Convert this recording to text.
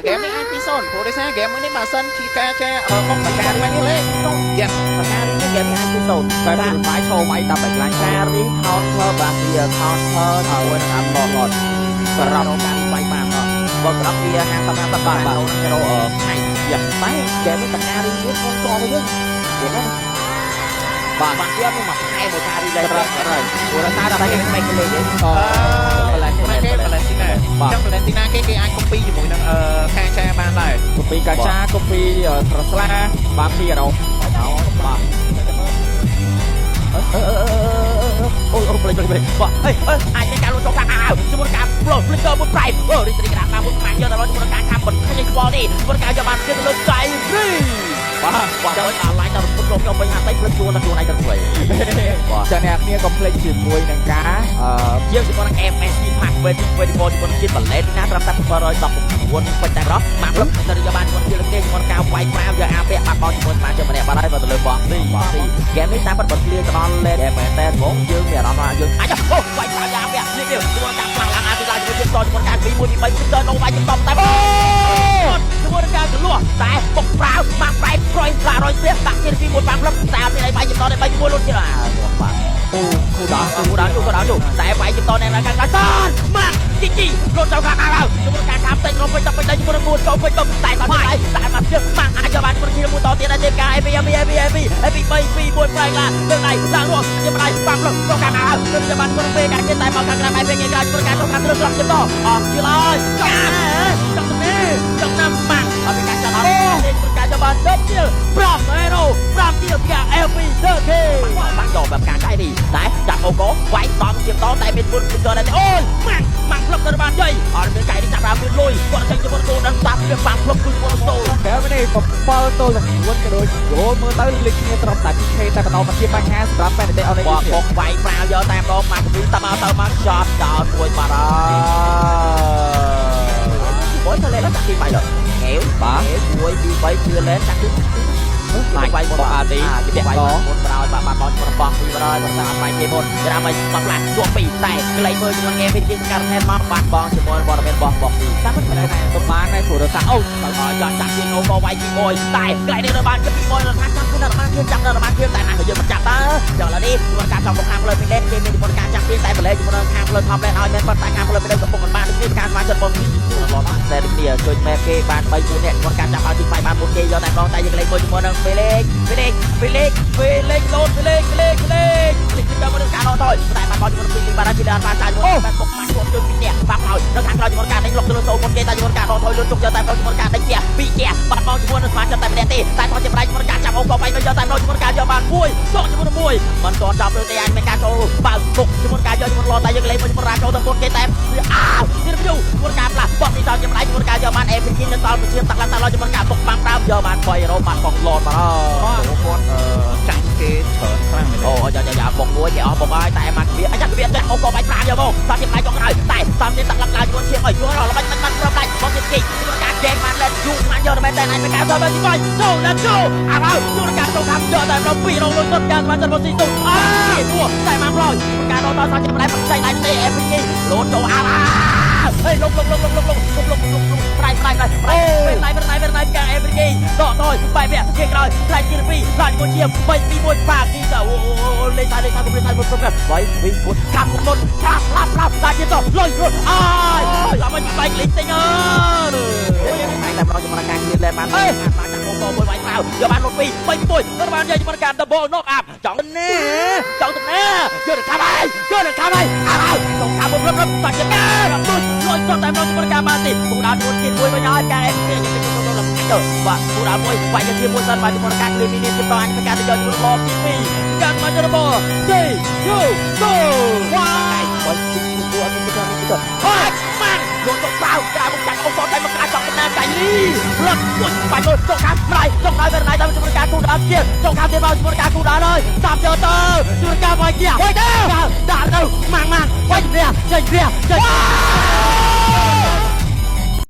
เกมนี้ไอพีโซนโปรดิเซอร์เกมนี้มาสั้นชีกาแค่ของประกันมานี่เลยต้องเก็บประกันนี่เกมนี้ไอพีโซนแต่เป็นไม้โชว์ไม้ตับแบบไรการนี้คอนเทอร์บาเซียคอนเทอร์เอาไว้นะครับหลอดกระเราการไฟมาเนาะบอกรับเบียร์ห้างตำนานตำบานเราเราให้อย่างไปเกมนี้ประกันนี้คนกองไปด้วยเดี๋ยวนะบางเที่ยวมึงมาให้โมชาดีเลยอะไรโมชาอะไรไม่กันเลยเนี่ยไม่ใช่ปาเลสไตน์จังปาเลสไตน์cái ai copy ជាមួយនឹងแค่แชร์បានដែរ copy កាចា copy ត្រស្លាបានពីរោបាទអូប្លេចបាទអាចមានការលួចចូលខាងអាវជាមួយការប្លុសភ្លេចទៅមួយប្រៃរីករាយតាមមួយខ្មាំងយកដល់ជាមួយការខាំមិនឃើញខ្វល់នេះជាមួយការយកបានជិះទៅលើចៃរីបាទដល់អាឡៃដល់ពុកខ្ញុំវិញអាតៃភ្លេចជួនដល់ខ្លួនឯងទៅវិញបាទចាអ្នកគ្នាកុំភ្លេចជាមួយនឹងការជាងជាមួយនឹង MSC Pack វិញជាមួយនឹងជាតិបាឡេតណាត្រឹមតែ719ពេញតែរស់មកព្រឹកទៅយកបានជាមួយលើកនេះជាមួយការវាយប្រាវយកអាពាក់បាត់បោជាមួយស្មារតីម្នាក់បាត់ហើយមកទៅលើបោះនេះហ្គេមនេះតាមពិតបើឃ្លៀងទៅដល់លេតមែនតែហ្មងយើងមានអារម្មណ៍ថាយើងអាចអូវាយប្រាវយកអាពាក់នេះជាមួយការខ្លាំងឡើងអាទីឡាជាមួយទៀតជាមួយការ2 1 2 3ទៅដល់វាយចំតែជាមួយការកលួតែបុកប្រាវមកប្រៃប្រយឡារយទៀតដាក់ជាទីមួយបាំងព្រឹកតែអត់មានអីវាយចំតតែ3 1លុតទៀតបាទអូគូដល់តែវាយចំតនៅខាងដល់តានមកជីលុតទៅខាងអាវជាមួយការខាំតែក្រុមពេញទៅពេញជាមួយមួយចូលពេញទៅតែបាត់ហើយតែមកជិះមកអាចយកបានជាមួយតទៀតដែរការអេពី3 2 1ប្រៃឡាលើដៃឡើងរស់យកដៃបាំងព្រឹកទៅខាងអាវយកបានមួយពេលការជិះតែមកខាងក្រៅឯពេលគេការជួយការទៅខាងលើត្រង់ជិះតអស់ជិះហើយចង់ណាំម៉ាំងអត់មានការចាត់អត់នេះការយកបានទៅជិះ5អេរ៉ូ5ទៀតការ LP30 បាក់យកបែបការកាយនេះតែចាប់អូកូវាយតំជាតតែមានមុនទៅដែរអូយម៉ាំងផ្លឹកទៅបានយាយអត់មានកាយនេះចាប់បានមានលុយគាត់ចេញជាមួយគោដល់សាប់វាបាំងផ្លឹកគឺគាត់សូតែនេះ7ទល់9ក៏ដូចចូលមើលទៅលេខគ្នាត្រឹមតែ PK តែបន្តមកជាបញ្ហាសម្រាប់ពេលនេះអត់នេះបងវាយប្រាវយកតែម្ដងមកពីតាមទៅមកចប់ចោលមួយបាត់ហើយទៅលេងដាក់ទីបាយដល់ហេវបាទមួយទី3គឺលេងដាក់ទីបាយបាយមកអាទីវាបាយមុនប្រោយបាទបោះរបស់ពីប្រោយមកតាមបាយគេមុនក្រាមឲ្យបាត់ផ្លាស់ជួបពីតែក្លែងមើលជាមួយ MVP ការថែមមកបាត់បងជាមួយបរិវេណបោះពីតាមមិនได้ទៅបានដែរព្រោះថាអូដល់ចាក់ជាងអូក៏វាយពីមួយតែក្លែងនេះនៅបានជិះពីមួយដល់ថាចាំគឺនៅបានជាចាំនៅបានជាតែណាក៏យើងមិនចាប់តើចុះឥឡូវនេះជាមួយការចង់មកខាងលើពីលេនគេមានជាមួយការចាប់ពីតែបលែជាមួយខាងលើថប់លេនឲ្យមានប៉ុន្តែខាងលើពីលេនកំពុងបានពីការស្មានចិត្តបងតែនេះជួយមែគេបាន3 4នាក់ជាមួយការចាប់ឲ្យទីបាយបាន1គេយកតែបងតែយើងលេងមួយជាមួយនឹងពីលេងលោតពីលេងចាំមកការអត់thôiតែបានបោះជាមួយពីលេងបានពីដល់បានចាយមួយបែបបុកមកជួបជួយពីអ្នកបាក់ហើយនៅខាងក្រោយជាមួយការដេញលុកទៅលើសូ1គេតែជាមួយការអត់thôiលុតជុកយកតែបងជាមួយការដេញជា2ជាបាត់បងជាមួយនឹងស្មានចិត្តតែម្នាក់ទេតែថតចម្រាយជាមួយការចាប់អូក៏បាយយកតែបងជាមួយការយកបាន1ចុកជាមួយ1មិនទាន់ចាប់លើទេអាចមានការចូលបើបុកជាមួយការយកជាមួយឡតែយើងលេងមួយជាមួយរាចូលទៅ1គេតែអាវទៀតយូជាមួយការផ្លាស់បោះទីដល់ចម្រាយជាមួយការយកបាន APK នៅដល់ពជាតាក់ឡើងដល់ជាមួយការបុកបាំងប្រាំយកបាន3រ៉ូបានបងឡតបាទគាត់ចាក់គេច្រើនខ្លាំងមែនអូយ៉ាបុកមួយគេអស់បុកហើយតែមកវាអញ្ចឹងវាតែអូក៏បាយប្រាំយកមកតាមចម្រាយចុងក្រោយតែតាមនេះតាក់ឡើងឡើងជាមួយឈៀងឲ្យយល់ល្បាច់មិនប្រដាច់បងទៀតគេជាមួយការជែកបានលេតយូបានយកតែតែឯងមានការទៅទីបាយចូលដល់ចូលអាវជួយការចូលខាងយកតែដល់2រ៉ូលុយទៅការបានទៅស៊ីទុំតែមកប្រយការដល់តាមចម្រាយមិនចៃដៃទេ APK លោតចូលអាវហេលុកប្រៃការ APK ដកទៅបាយវាជាក្រោយខ្លាចទី2ឡានមួយជា3 2 1បាក់ទីទៅអូលេងតែកុំលេងតែមួយប្រកបបាយវិញពុតកាប់មុនកាប់ឡាប់ជាទៅលុយរត់អើយឡាមិនបែកលេងតិចអើយតែប្រយជាមួយការគ្នាលេងបានបានចាក់អូមួយវាយក្រៅយកបានលុត2 3 1ទៅបានយកជាមួយការ double knock up ចង់ទៅណាយកទៅខាប់ហើយអើចង់ខាប់មួយប្រកបបាច់ចាលុយទៅតែប្រយជាមួយការបានទីគូដល់មួយទៀតមួយវិញហើយការ FK ទៅបាទគូដល់មួយវាយជាមួយសិនបាទជាមួយការគ្លីមីនេះទៅបានការទៅយកជាមួយបោទី2ការមកទៅបោជ័យយូគោវ៉ាយបើគូអត់ទៅហើយម៉ាំងលោកទៅបោក្រៅមកចាក់អូសតែមកការចង់ដំណើរកាយនេះរត់ពុជបាច់ទៅចុកខាងប្រៃចុកដល់ទៅណៃតាមជាមួយការគូដល់ទៀតចុកខាងទៀតមកជាមួយការគូដល់ហើយតាមយកទៅជាមួយការវាយទៀតវាយទៅដាក់ទៅម៉ាំងវាយវាចេញ